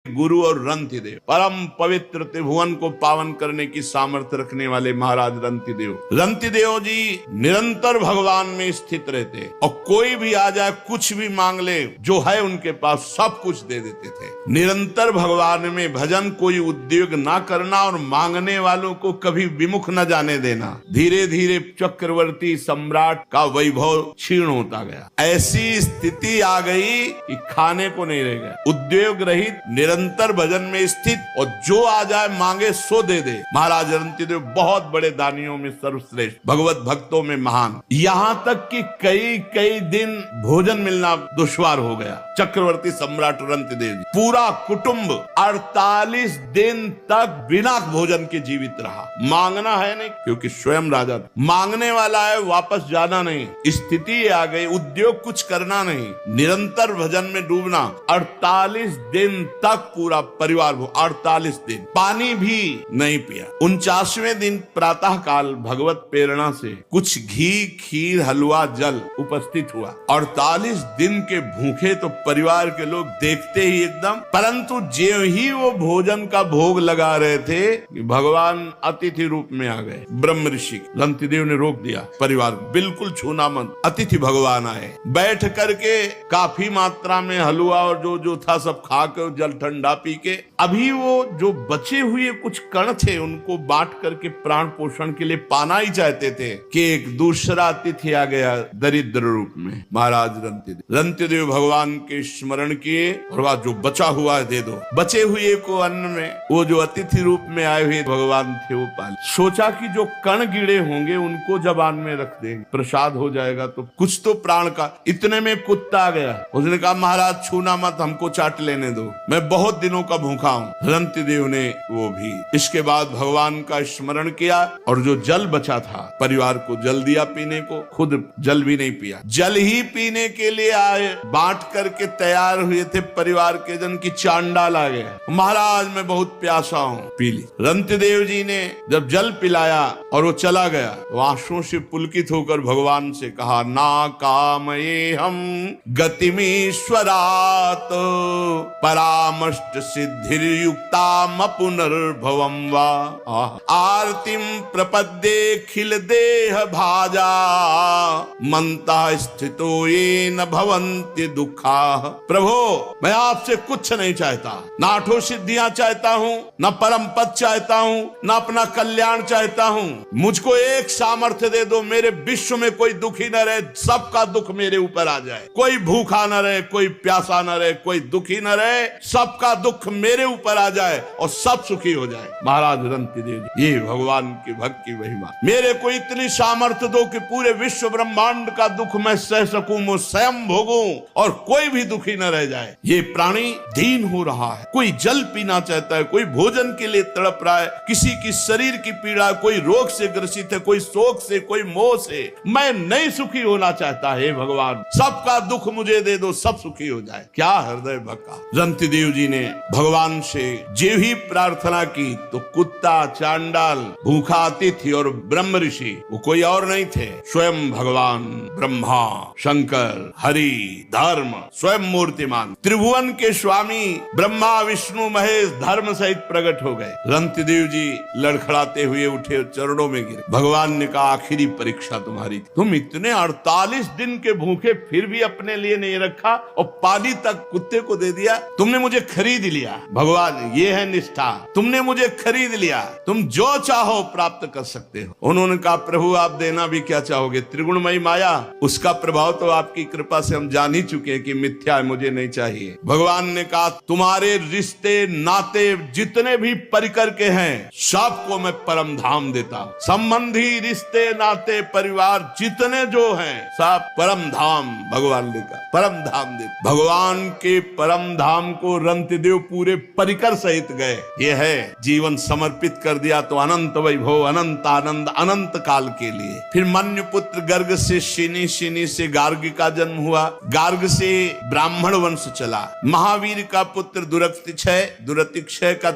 गुरु और रंतिदेव, परम पवित्र त्रिभुवन को पावन करने की सामर्थ्य रखने वाले महाराज रंतिदेव। रंतिदेव जी निरंतर भगवान में स्थित रहते और कोई भी आ जाए कुछ भी मांग ले, जो है उनके पास सब कुछ दे देते थे। निरंतर भगवान में भजन, कोई उद्योग ना करना और मांगने वालों को कभी विमुख न जाने देना। धीरे धीरे चक्रवर्ती सम्राट का वैभव क्षीण होता गया। ऐसी स्थिति आ गई कि खाने को नहीं रह गया। उद्योग रहित, निरंतर भजन में स्थित और जो आ जाए मांगे सो दे दे। महाराज रंतिदेव बहुत बड़े दानियों में सर्वश्रेष्ठ, भगवत भक्तों में महान। यहाँ तक कि कई कई दिन भोजन मिलना दुश्वार हो गया। चक्रवर्ती सम्राट रंतिदेव जी पूरा कुटुंब 48 दिन तक बिना भोजन के जीवित रहा। मांगना है नहीं, क्योंकि स्वयं राजा था। मांगने वाला है, वापस जाना नहीं। स्थिति आ गई, उद्योग कुछ करना नहीं, निरंतर भजन में डूबना। 48 दिन तक पूरा परिवार 48 दिन पानी भी नहीं पिया। 49वें दिन प्रातः काल भगवत प्रेरणा से कुछ घी, खीर, हलवा, जल उपस्थित हुआ। 48 दिन के भूखे तो परिवार के लोग देखते ही एकदम, परंतु ज्यों ही वो भोजन का भोग लगा रहे थे कि भगवान अतिथि रूप में आ गए। ब्रह्म ऋषि रंतिदेव ने रोक दिया, परिवार बिल्कुल छूना मत, अतिथि भगवान आए। बैठ करके काफी मात्रा में हलवा और जो जो था सब खा के, जल ठंडा पी के, अभी वो जो बचे हुए कुछ कण थे उनको बांट करके प्राण पोषण के लिए पाना ही चाहते थे कि एक दूसरा अतिथि आ गया दरिद्र रूप में। महाराज रंतिदेव भगवान के स्मरण किए और वह जो बचा हुआ है दे दो। बचे हुए को अन्न में वो जो अतिथि रूप में आए हुए भगवान थे वो पाल। सोचा कि जो कण गिरे होंगे उनको जबान में रख देंगे, प्रसाद हो जाएगा तो कुछ तो प्राण का। इतने में कुत्ता आ गया, उसने कहा महाराज छूना मत, हमको चाट लेने दो, मैं बहुत दिनों का भूखा हूँ। रंतिदेव ने वो भी। इसके बाद भगवान का स्मरण किया और जो जल बचा था परिवार को जल दिया पीने को, खुद जल भी नहीं पिया। जल ही पीने के लिए आए, बांट करके तैयार हुए थे परिवार के जन की चांडाल आ गया, महाराज मैं बहुत प्यासा हूँ, पी ली। रंतिदेव जी ने जब जल पिलाया और वो चला गया, वो आंसुओं से पुलकित होकर भगवान से कहा, ना कामये हम गतिमीश्वरात् परामष्ट सिद्धिर्युक्ताम पुनर्भवम वा आरतिम प्रपद्ये खिल देह भाजा मंता स्थितो ये न भवन्ति दुखा। प्रभु मैं आपसे कुछ नहीं चाहता, ना आठों सिद्धियां चाहता हूँ, ना परम पद चाहता हूँ, ना अपना कल्याण चाहता हूँ। मुझको एक सामर्थ्य दे दो, मेरे विश्व में कोई दुखी न रहे, सबका दुख मेरे ऊपर आ जाए। कोई भूखा न रहे, कोई प्यासा न रहे, कोई दुखी न रहे, सबका दुख मेरे ऊपर आ जाए और सब सुखी हो जाए। महाराज रंतिदेव जी, ये भगवान की भक्त की महिमा। मेरे को इतनी सामर्थ्य दो कि पूरे विश्व ब्रह्मांड का दुख मैं सह सकूं, मैं स्वयं भोगूं और कोई भी दुखी न रह जाए। ये प्राणी दीन हो रहा है, कोई जल पीना चाहता है, कोई भोजन के लिए तड़प रहा है, किसी की शरीर की पीड़ा, कोई रोग से ग्रसित है, कोई शोक से, कोई मोह से। मैं नहीं सुखी होना चाहता, हे भगवान सबका दुख मुझे दे दो, सब सुखी हो जाए। क्या हृदय भक्का। रंतिदेव जी ने भगवान से जो ही प्रार्थना की तो कुत्ता, चांडाल, भूखा अतिथि और ब्रह्म ऋषि, वो कोई और नहीं थे, स्वयं भगवान ब्रह्मा, शंकर, हरि, धर्म, स्वयं मूर्तिमान त्रिभुवन के स्वामी ब्रह्मा, विष्णु, महेश धर्म सहित प्रकट हो गए। रंतिदेव जी लड़खड़ाते हुए उठे, चरणों में गिरे। भगवान ने कहा, आखिरी परीक्षा तुम्हारी थी। तुम इतने 48 दिन के भूखे फिर भी अपने लिए नहीं रखा और पानी तक कुत्ते को दे दिया। तुमने मुझे खरीद लिया भगवान, ये है निष्ठा। तुमने मुझे खरीद लिया, तुम जो चाहो प्राप्त कर सकते हो। उन्होंने कहा, प्रभु आप देना भी क्या चाहोगे? त्रिगुणमयी माया, उसका प्रभाव तो आपकी कृपा से हम जान ही चुके हैं कि मिथ्या है, मुझे नहीं चाहिए। भगवान ने कहा, तुम्हारे रिश्ते नाते जितने भी परिकर के हैं सबको मैं परम धाम देता हूँ। संबंधी, रिश्ते, नाते, परिवार जितने जो हैं सब परम धाम भगवान ने कहा, परम धाम दे। भगवान के परम धाम को रंतिदेव पूरे परिकर सहित गए। ये है जीवन समर्पित कर दिया तो अनंत वैभव, अनंत आनंद, अनंत काल के लिए। फिर मन्यु पुत्र गर्ग से शिनी, शिनी से गार्ग का जन्म हुआ, गार्ग से ब्राह्मण वंश चला। महावीर का पुत्र दुरतिक्षय, दुरतिक्षय का